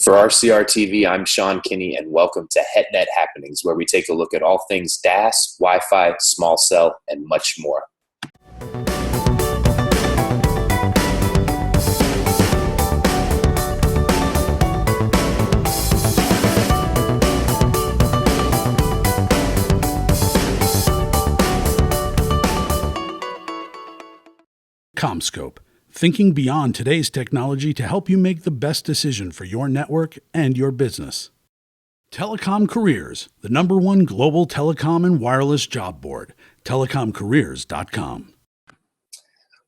For RCR TV, I'm Sean Kinney, and welcome to HetNet Happenings, where we take a look at all things DAS, Wi-Fi, small cell, and much more. CommScope, thinking beyond today's technology to help you make the best decision for your network and your business. Telecom Careers, the #1 global telecom and wireless job board, telecomcareers.com.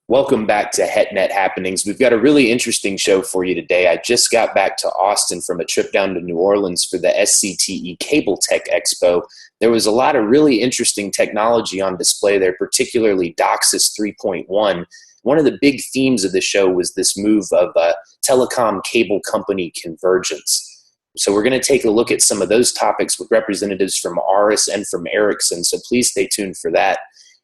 Welcome back to HetNet Happenings. We've got a really interesting show for you today. I just got back to Austin from a trip down to New Orleans for the SCTE Cable-Tec Expo. There was a lot of really interesting technology on display there, particularly DOCSIS 3.1. One of the big themes of the show was this move of telecom cable company convergence. So we're going to take a look at some of those topics with representatives from ARRIS and from Ericsson, so please stay tuned for that.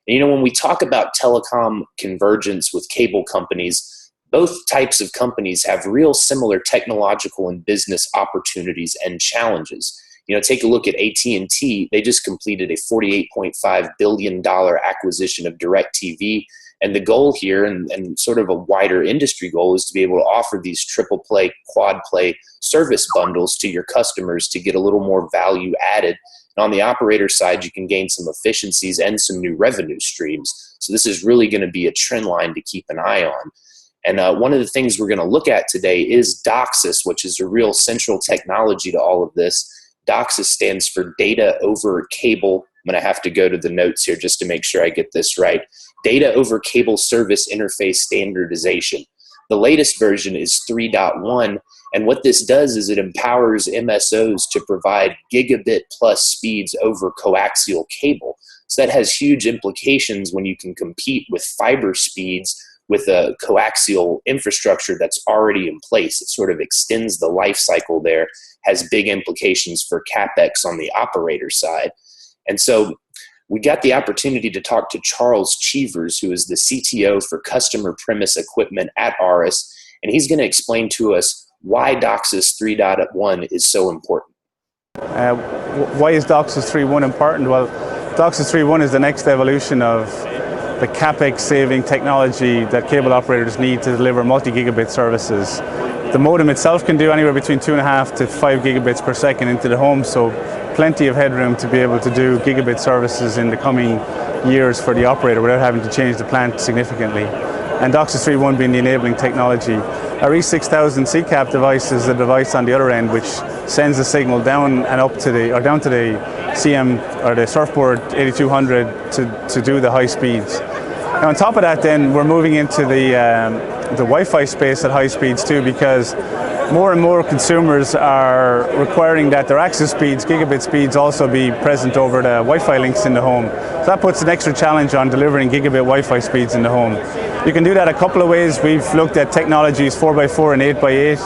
And, when we talk about telecom convergence with cable companies, both types of companies have real similar technological and business opportunities and challenges. Take a look at AT&T. They just completed a $48.5 billion acquisition of DirecTV. And the goal here, and sort of a wider industry goal, is to be able to offer these triple play, quad play service bundles to your customers to get a little more value added. And on the operator side, you can gain some efficiencies and some new revenue streams. So this is really going to be a trend line to keep an eye on. And one of the things we're going to look at today is DOCSIS, which is a real central technology to all of this. DOCSIS stands for Data Over Cable. I'm going to have to go to the notes here just to make sure I get this right. Data Over Cable Service Interface Standardization. The latest version is 3.1, and what this does is it empowers MSOs to provide gigabit plus speeds over coaxial cable. So that has huge implications when you can compete with fiber speeds with a coaxial infrastructure that's already in place. It sort of extends the life cycle there, has big implications for CapEx on the operator side. And so we got the opportunity to talk to Charles Cheevers, who is the CTO for Customer Premise Equipment at ARRIS, and he's going to explain to us why DOCSIS 3.1 is so important. Why is DOCSIS 3.1 important? Well, DOCSIS 3.1 is the next evolution of the CapEx saving technology that cable operators need to deliver multi-gigabit services. The modem itself can do anywhere between 2.5 to 5 gigabits per second into the home, so plenty of headroom to be able to do gigabit services in the coming years for the operator without having to change the plant significantly. And DOCSIS 3.1 being the enabling technology. Our E6000 CCAP device is the device on the other end which sends the signal down and up to the, or down to the CM or the surfboard 8200 to do the high speeds. Now on top of that, then we're moving into the Wi-Fi space at high speeds too, because more and more consumers are requiring that their access speeds, gigabit speeds, also be present over the Wi-Fi links in the home. So that puts an extra challenge on delivering gigabit Wi-Fi speeds in the home. You can do that a couple of ways. We've looked at technologies 4x4 and 8x8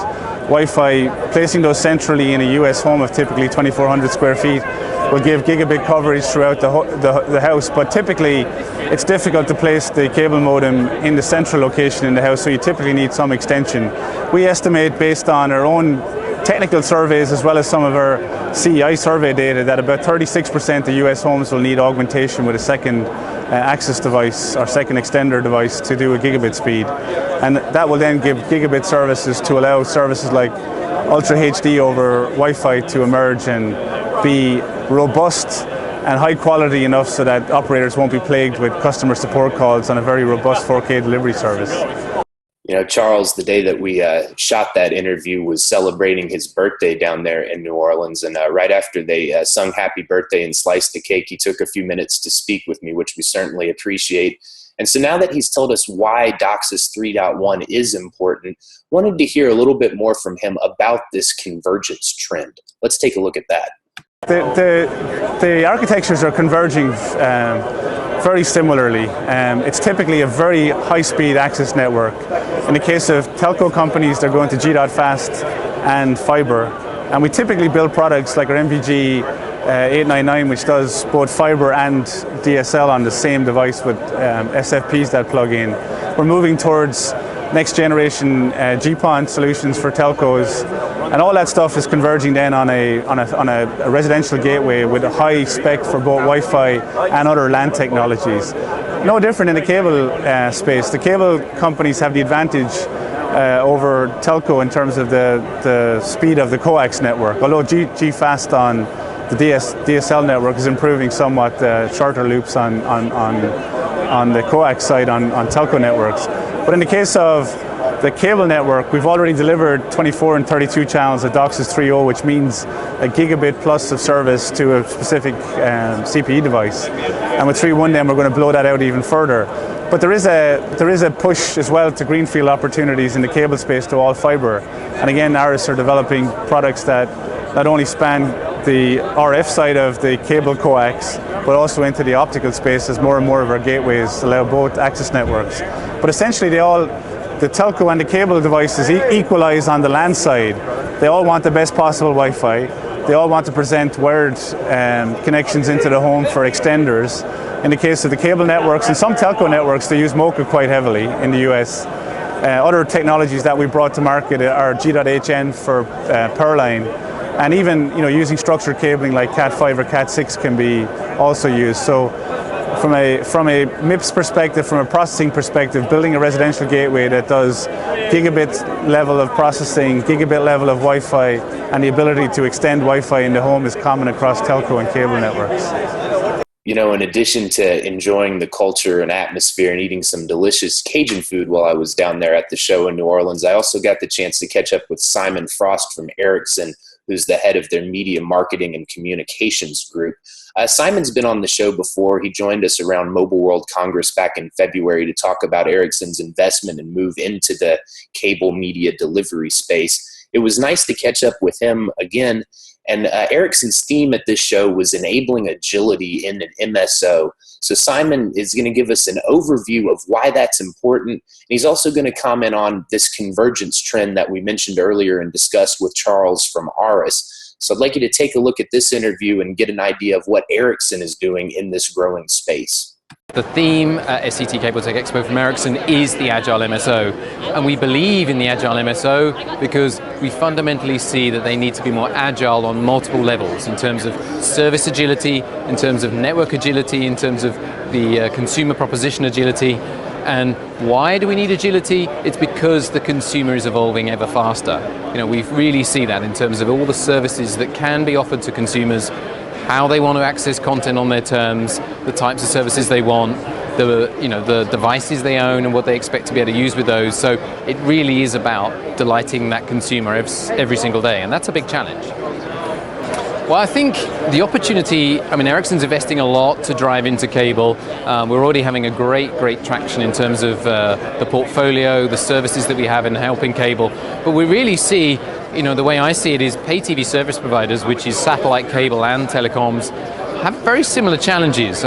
Wi-Fi. Placing those centrally in a US home of typically 2,400 square feet will give gigabit coverage throughout the house, but typically it's difficult to place the cable modem in the central location in the house, so you typically need some extension. We estimate, based on our own technical surveys as well as some of our CEI survey data, that about 36% of US homes will need augmentation with a second access device or second extender device to do a gigabit speed. And that will then give gigabit services to allow services like Ultra HD over Wi-Fi to emerge and be robust and high quality enough so that operators won't be plagued with customer support calls on a very robust 4K delivery service. Charles, the day that we shot that interview was celebrating his birthday down there in New Orleans. And right after they sung happy birthday and sliced the cake, he took a few minutes to speak with me, which we certainly appreciate. And so now that he's told us why DOCSIS 3.1 is important, wanted to hear a little bit more from him about this convergence trend. Let's take a look at that. The architectures are converging very similarly. It's typically a very high-speed access network. In the case of telco companies, they're going to G.fast and fiber. And we typically build products like our MPG 899, which does both fiber and DSL on the same device with SFPs that plug in. We're moving towards next generation GPON solutions for telcos And all that stuff is converging then on a residential gateway with a high spec for both Wi-Fi and other LAN technologies. No different in the cable space. The cable companies have the advantage over telco in terms of the speed of the coax network. Although G-Fast on the DSL network is improving somewhat, shorter loops on the coax side on telco networks. But in the case of the cable network, we've already delivered 24 and 32 channels of DOCSIS 3.0, which means a gigabit plus of service to a specific CPE device. And with 3.1 then we're going to blow that out even further. But there is a push as well to greenfield opportunities in the cable space to all fiber. And again, ARIS are developing products that not only span the RF side of the cable coax, but also into the optical space as more and more of our gateways allow both access networks. But essentially the telco and the cable devices equalize on the LAN side. They all want the best possible Wi-Fi. They all want to present wired connections into the home for extenders. In the case of the cable networks and some telco networks, they use MoCA quite heavily in the US. Other technologies that we brought to market are G.hn for Powerline, and even using structured cabling like Cat5 or Cat6 can be also used. So from a MIPS perspective, from a processing perspective, building a residential gateway that does gigabit level of processing, gigabit level of Wi-Fi, and the ability to extend Wi-Fi in the home is common across telco and cable networks. In addition to enjoying the culture and atmosphere and eating some delicious Cajun food while I was down there at the show in New Orleans, I also got the chance to catch up with Simon Frost from Ericsson, who's the head of their media marketing and communications group. Simon's been on the show before. He joined us around Mobile World Congress back in February to talk about Ericsson's investment and move into the cable media delivery space. It was nice to catch up with him again. And Ericsson's theme at this show was enabling agility in an MSO. So Simon is going to give us an overview of why that's important. And he's also going to comment on this convergence trend that we mentioned earlier and discussed with Charles from ARIS. So I'd like you to take a look at this interview and get an idea of what Ericsson is doing in this growing space. The theme at SCT Cable-Tec Expo from Ericsson is the Agile MSO. And we believe in the Agile MSO because we fundamentally see that they need to be more agile on multiple levels in terms of service agility, in terms of network agility, in terms of the consumer proposition agility. And why do we need agility? It's because the consumer is evolving ever faster. We really see that in terms of all the services that can be offered to consumers, how they want to access content on their terms, the types of services they want, the devices they own and what they expect to be able to use with those. So it really is about delighting that consumer every single day, and that's a big challenge. Well, I think the opportunity, Ericsson's investing a lot to drive into cable. We're already having a great traction in terms of the portfolio, the services that we have in helping cable. But we really see, the way I see it is pay TV service providers, which is satellite, cable and telecoms, have very similar challenges.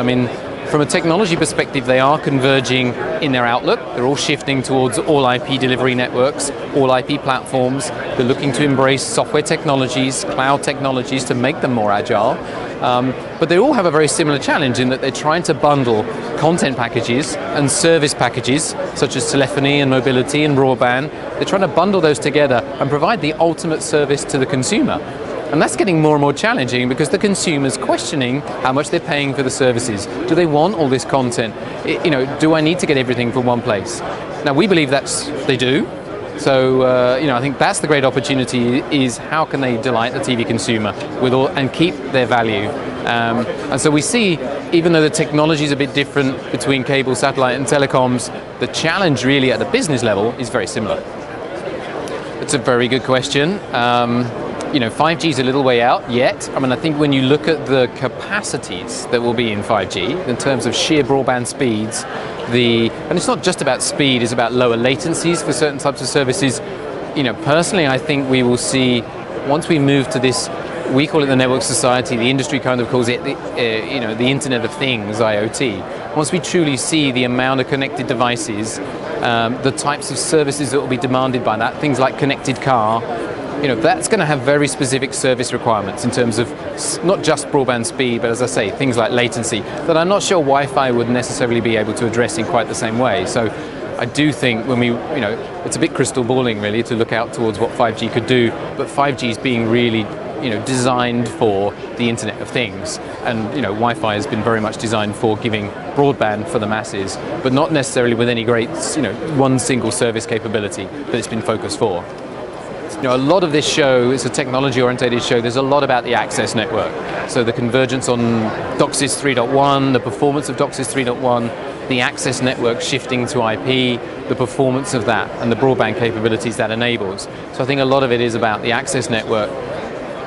From a technology perspective, they are converging in their outlook. They're all shifting towards all IP delivery networks, all IP platforms. They're looking to embrace software technologies, cloud technologies to make them more agile. But they all have a very similar challenge in that they're trying to bundle content packages and service packages, such as telephony and mobility and broadband. They're trying to bundle those together and provide the ultimate service to the consumer. And that's getting more and more challenging because the consumer's questioning how much they're paying for the services. Do they want all this content? Do I need to get everything from one place? Now, we believe they do. So, I think that's the great opportunity, is how can they delight the TV consumer and keep their value. And so we see, even though the technology is a bit different between cable, satellite and telecoms, the challenge really at the business level is very similar. It's a very good question. 5G is a little way out yet. I think when you look at the capacities that will be in 5G, in terms of sheer broadband speeds, and it's not just about speed, it's about lower latencies for certain types of services. Personally, I think we will see, once we move to this, we call it the network society, the industry kind of calls it the Internet of Things, IoT. Once we truly see the amount of connected devices, the types of services that will be demanded by that, things like connected car, that's going to have very specific service requirements in terms of not just broadband speed, but as I say, things like latency that I'm not sure Wi-Fi would necessarily be able to address in quite the same way. So I do think when it's a bit crystal balling really to look out towards what 5G could do, but 5G is being really designed for the Internet of Things, and Wi-Fi has been very much designed for giving broadband for the masses, but not necessarily with any great one single service capability that it's been focused for. A lot of this show is a technology-oriented show. There's a lot about the access network, so the convergence on DOCSIS 3.1, the performance of DOCSIS 3.1, the access network shifting to IP, the performance of that, and the broadband capabilities that enables. So I think a lot of it is about the access network.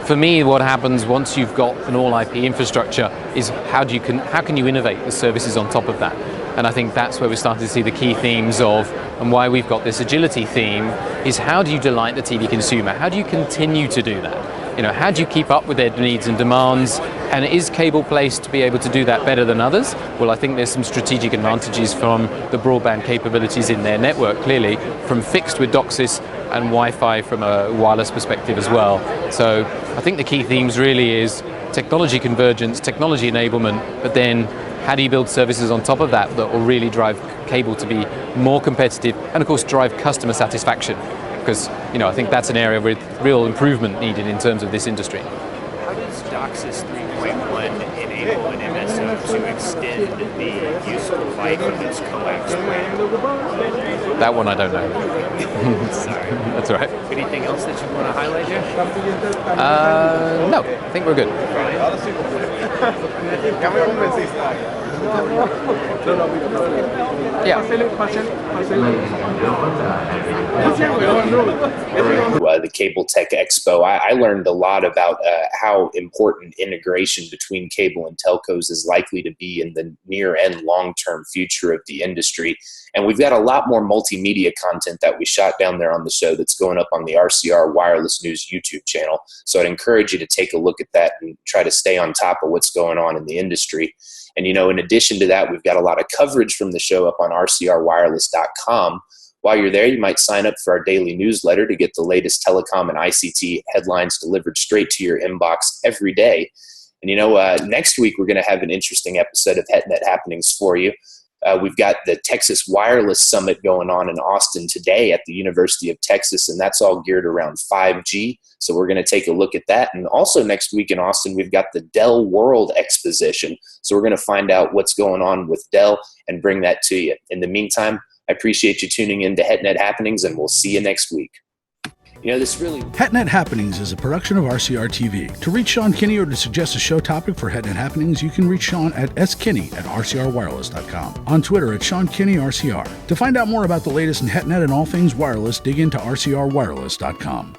For me, what happens once you've got an all-IP infrastructure is how can you innovate the services on top of that? And I think that's where we're starting to see the key themes of, and why we've got this agility theme, is how do you delight the TV consumer? How do you continue to do that? How do you keep up with their needs and demands? And is cable placed to be able to do that better than others? Well, I think there's some strategic advantages from the broadband capabilities in their network, clearly, from fixed with DOCSIS and Wi-Fi from a wireless perspective as well. So I think the key themes really is technology convergence, technology enablement, but then how do you build services on top of that that will really drive cable to be more competitive and, of course, drive customer satisfaction? Because, I think that's an area with real improvement needed in terms of this industry. How does DOCSIS 3.1 enable an MSO to extend the useful life of its coax plan? That one I don't know. Sorry. That's all right. Anything else that you want to highlight here? No, I think we're good. The Cable-Tec Expo, I learned a lot about how important integration between cable and telcos is likely to be in the near and long-term future of the industry. And we've got a lot more multimedia content that we shot down there on the show that's going up on the RCR Wireless News YouTube channel. So I'd encourage you to take a look at that and try to stay on top of what's going on in the industry. And, in addition to that, we've got a lot of coverage from the show up on rcrwireless.com. While you're there, you might sign up for our daily newsletter to get the latest telecom and ICT headlines delivered straight to your inbox every day. And, next week, we're going to have an interesting episode of HetNet Happenings for you. We've got the Texas Wireless Summit going on in Austin today at the University of Texas, and that's all geared around 5G. So we're going to take a look at that. And also next week in Austin, we've got the Dell World Exposition. So we're going to find out what's going on with Dell and bring that to you. In the meantime, I appreciate you tuning in to HetNet Happenings, and we'll see you next week. HetNet Happenings is a production of RCR TV. To reach Sean Kinney or to suggest a show topic for HetNet Happenings, you can reach Sean at skinney@rcrwireless.com. On Twitter at Sean Kinney RCR. To find out more about the latest in HetNet and all things wireless, dig into rcrwireless.com.